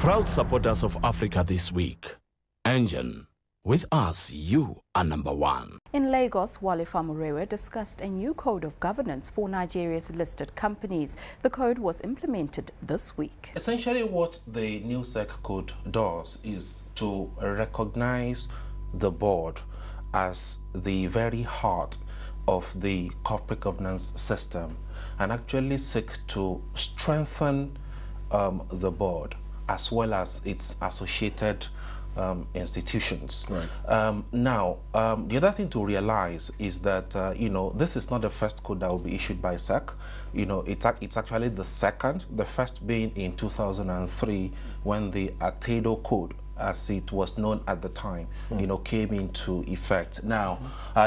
Proud supporters of Africa this week. Engine, with us, you are number one. In Lagos, Wale Famurewa discussed a new code of governance for Nigeria's listed companies. The code was implemented this week. Essentially, what the new SEC code does is to recognize the board as the very heart of the corporate governance system and actually seek to strengthen the board as well as its associated institutions. Right. Now, the other thing to realize is that, this is not the first code that will be issued by SEC. It's actually the second, the first being in 2003 when the ATEDO code, as it was known at the time, came into effect. Now,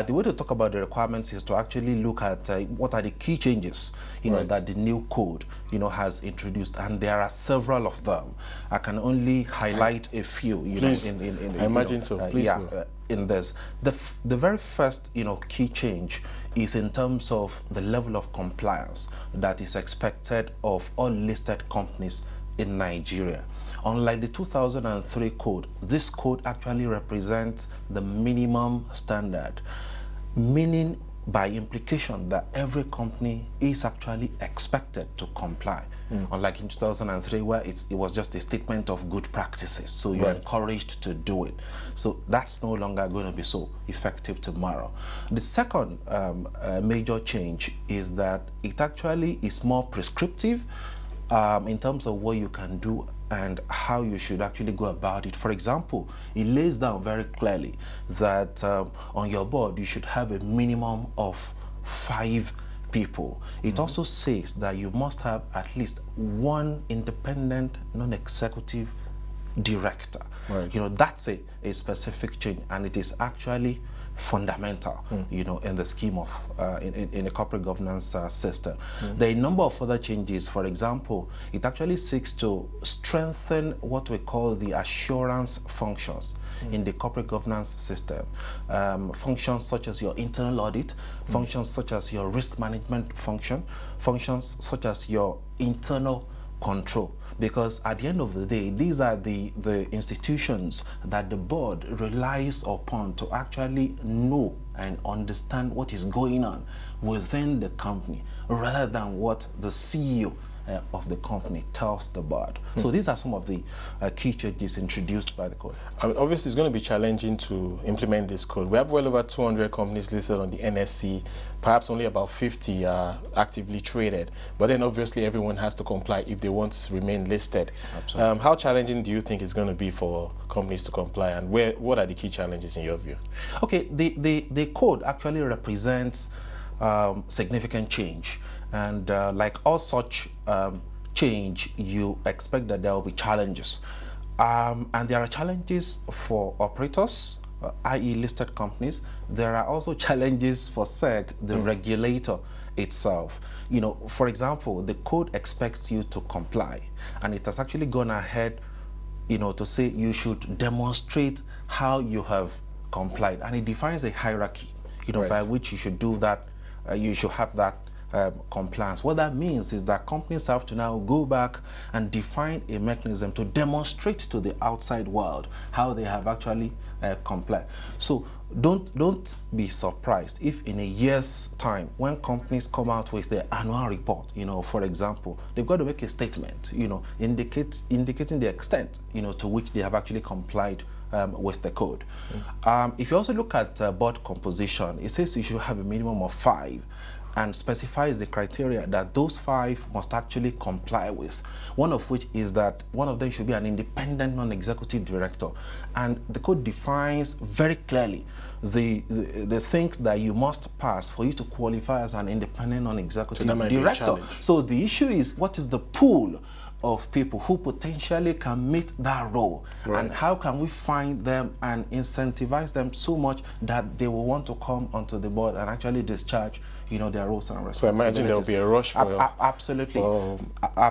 the way to talk about the requirements is to actually look at what are the key changes, right, that the new code, has introduced, and there are several of them. I can only highlight a few, Please, I imagine so. Please in this. The very first, key change is in terms of the level of compliance that is expected of all listed companies in Nigeria. Unlike the 2003 code, this code actually represents the minimum standard, meaning by implication that every company is actually expected to comply. Unlike in 2003 where it was just a statement of good practices, so you're right, encouraged to do it. So that's no longer going to be so effective tomorrow. The second major change is that it actually is more prescriptive in terms of what you can do and how you should actually go about it. For example, it lays down very clearly that on your board you should have a minimum of 5 people. It also says that you must have at least one independent non-executive director. Right. That's a specific change, and it is actually fundamental, in the scheme of in a corporate governance system. There are a number of other changes. For example, it actually seeks to strengthen what we call the assurance functions in the corporate governance system. Functions such as your internal audit, functions such as your risk management function, functions such as your internal control. Because at the end of the day, these are the institutions that the board relies upon to actually know and understand what is going on within the company, rather than what the CEO of the company tells the board. So these are some of the key changes introduced by the code. I mean, obviously, it's going to be challenging to implement this code. We have well over 200 companies listed on the NSE. Perhaps only about 50 are actively traded. But then, obviously, everyone has to comply if they want to remain listed. Absolutely. How challenging do you think it's going to be for companies to comply, and what are the key challenges in your view? Okay, the code actually represents significant change. And like all such change, you expect that there will be challenges. And there are challenges for operators, i.e. listed companies. There are also challenges for SEC, the regulator itself. For example, the code expects you to comply, and it has actually gone ahead, to say you should demonstrate how you have complied. And it defines a hierarchy, right, by which you should do that, you should have that compliance. What that means is that companies have to now go back and define a mechanism to demonstrate to the outside world how they have actually complied. So don't be surprised if in a year's time, when companies come out with their annual report, for example, they've got to make a statement, indicating the extent, to which they have actually complied with the code. If you also look at board composition, it says you should have a minimum of 5 and specifies the criteria that those 5 must actually comply with. One of which is that one of them should be an independent non-executive director. And the code defines very clearly the things that you must pass for you to qualify as an independent non-executive director. So the issue is, what is the pool of people who potentially can meet that role, right, and how can we find them and incentivize them so much that they will want to come onto the board and actually discharge, their roles and responsibilities. So I imagine there will be a rush for absolutely,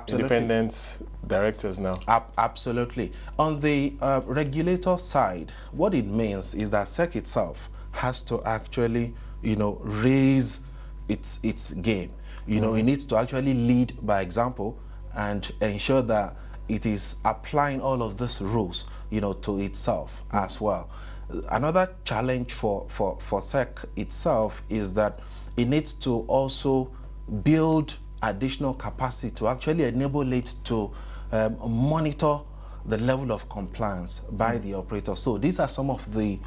independent directors now. Absolutely. On the regulator side, what it means is that SEC itself has to actually, raise its game. It needs to actually lead by example and ensure that it is applying all of these rules, to itself as well. Another challenge for SEC itself is that it needs to also build additional capacity to actually enable it to monitor the level of compliance by the operator. So these are some of the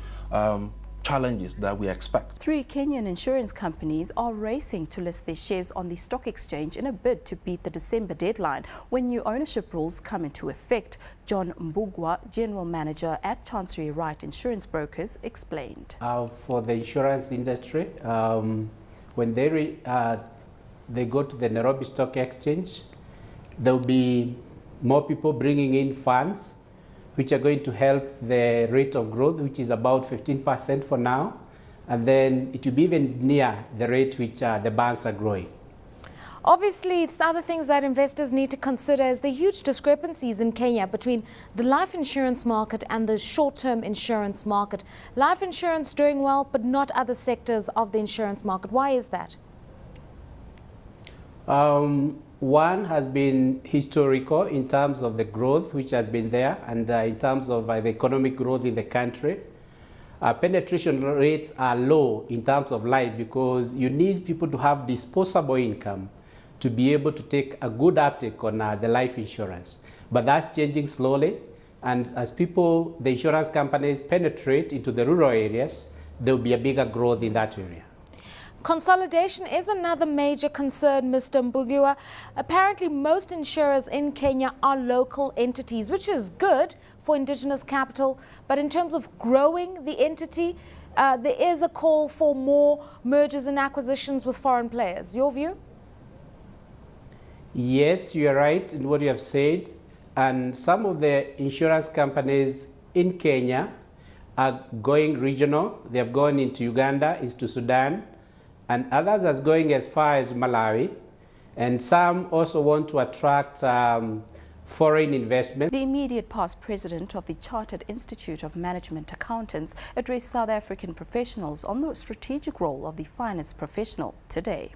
challenges that we expect. 3 Kenyan insurance companies are racing to list their shares on the stock exchange in a bid to beat the December deadline when new ownership rules come into effect. John Mbugwa, General Manager at Chancery Right Insurance Brokers, explained. For the insurance industry, when they go to the Nairobi Stock Exchange, there will be more people bringing in funds, which are going to help the rate of growth, which is about 15% for now. And then it will be even near the rate which the banks are growing. Obviously, it's other things that investors need to consider is the huge discrepancies in Kenya between the life insurance market and the short-term insurance market. Life insurance doing well, but not other sectors of the insurance market. Why is that? One has been historical in terms of the growth which has been there, and in terms of the economic growth in the country. Penetration rates are low in terms of life because you need people to have disposable income to be able to take a good uptake on the life insurance. But that's changing slowly, and as the insurance companies penetrate into the rural areas, there will be a bigger growth in that area. Consolidation is another major concern, Mr. Mbugua. Apparently, most insurers in Kenya are local entities, which is good for indigenous capital. But in terms of growing the entity, there is a call for more mergers and acquisitions with foreign players. Your view? Yes, you are right in what you have said. And some of the insurance companies in Kenya are going regional. They have gone into Uganda, into Sudan, and others are going as far as Malawi, and some also want to attract foreign investment. The immediate past president of the Chartered Institute of Management Accountants addressed South African professionals on the strategic role of the finance professional today.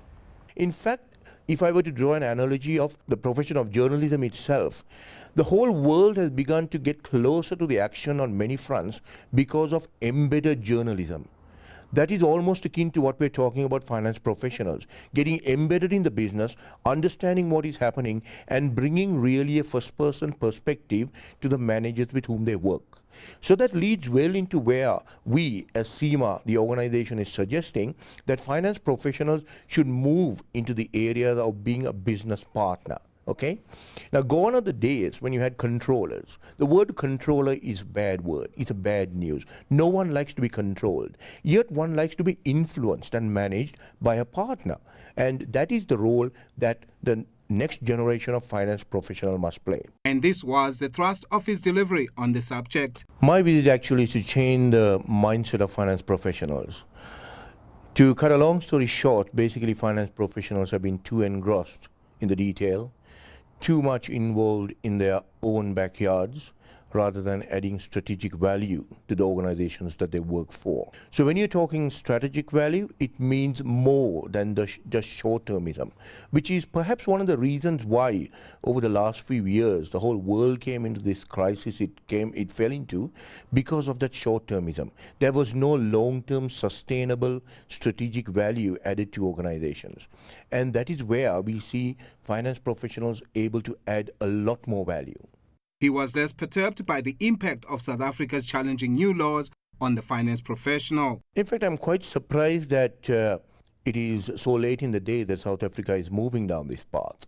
In fact, if I were to draw an analogy of the profession of journalism itself, the whole world has begun to get closer to the action on many fronts because of embedded journalism. That is almost akin to what we're talking about finance professionals, getting embedded in the business, understanding what is happening, and bringing really a first-person perspective to the managers with whom they work. So that leads well into where we, as CIMA, the organization, is suggesting that finance professionals should move into the area of being a business partner. Okay? Now, gone are the days when you had controllers. The word controller is a bad word. It's a bad news. No one likes to be controlled. Yet one likes to be influenced and managed by a partner. And that is the role that the next generation of finance professional must play. And this was the thrust of his delivery on the subject. My visit actually is to change the mindset of finance professionals. To cut a long story short, basically finance professionals have been too engrossed in the detail, too much involved in their own backyards, rather than adding strategic value to the organizations that they work for. So when you're talking strategic value, it means more than just short-termism, which is perhaps one of the reasons why over the last few years the whole world came into this crisis it fell into, because of that short-termism. There was no long-term sustainable strategic value added to organizations. And that is where we see finance professionals able to add a lot more value. He was less perturbed by the impact of South Africa's challenging new laws on the finance professional. In fact, I'm quite surprised that it is so late in the day that South Africa is moving down this path.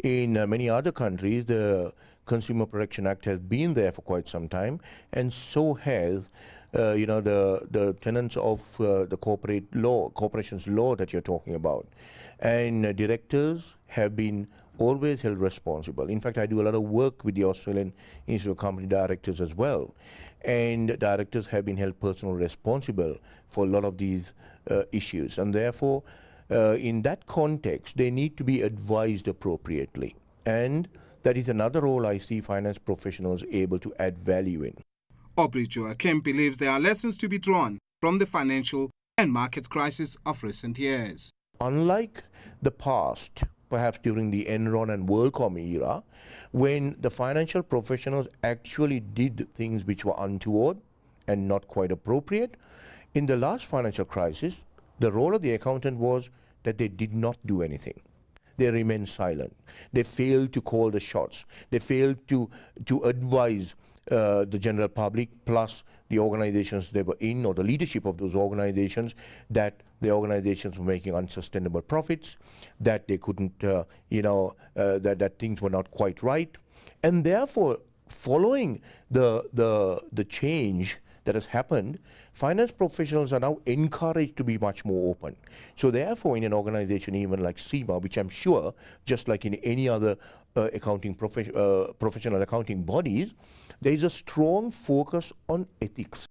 In many other countries, the Consumer Protection Act has been there for quite some time, and so has the tenets of the corporations law that you're talking about. And directors have been always held responsible. In fact, I do a lot of work with the Australian Institute of Company Directors as well. And directors have been held personally responsible for a lot of these issues. And therefore, in that context, they need to be advised appropriately. And that is another role I see finance professionals able to add value in. Aubrey Joachim believes there are lessons to be drawn from the financial and markets crisis of recent years. Unlike the past, perhaps during the Enron and WorldCom era, when the financial professionals actually did things which were untoward and not quite appropriate. In the last financial crisis, the role of the accountant was that they did not do anything. They remained silent. They failed to call the shots. They failed to advise the general public, plus the organizations they were in, or the leadership of those organizations, that the organizations were making unsustainable profits, that they couldn't, that things were not quite right. And therefore, following the change that has happened, finance professionals are now encouraged to be much more open. So therefore, in an organization even like CIMA, which I'm sure, just like in any other professional accounting bodies, there is a strong focus on ethics.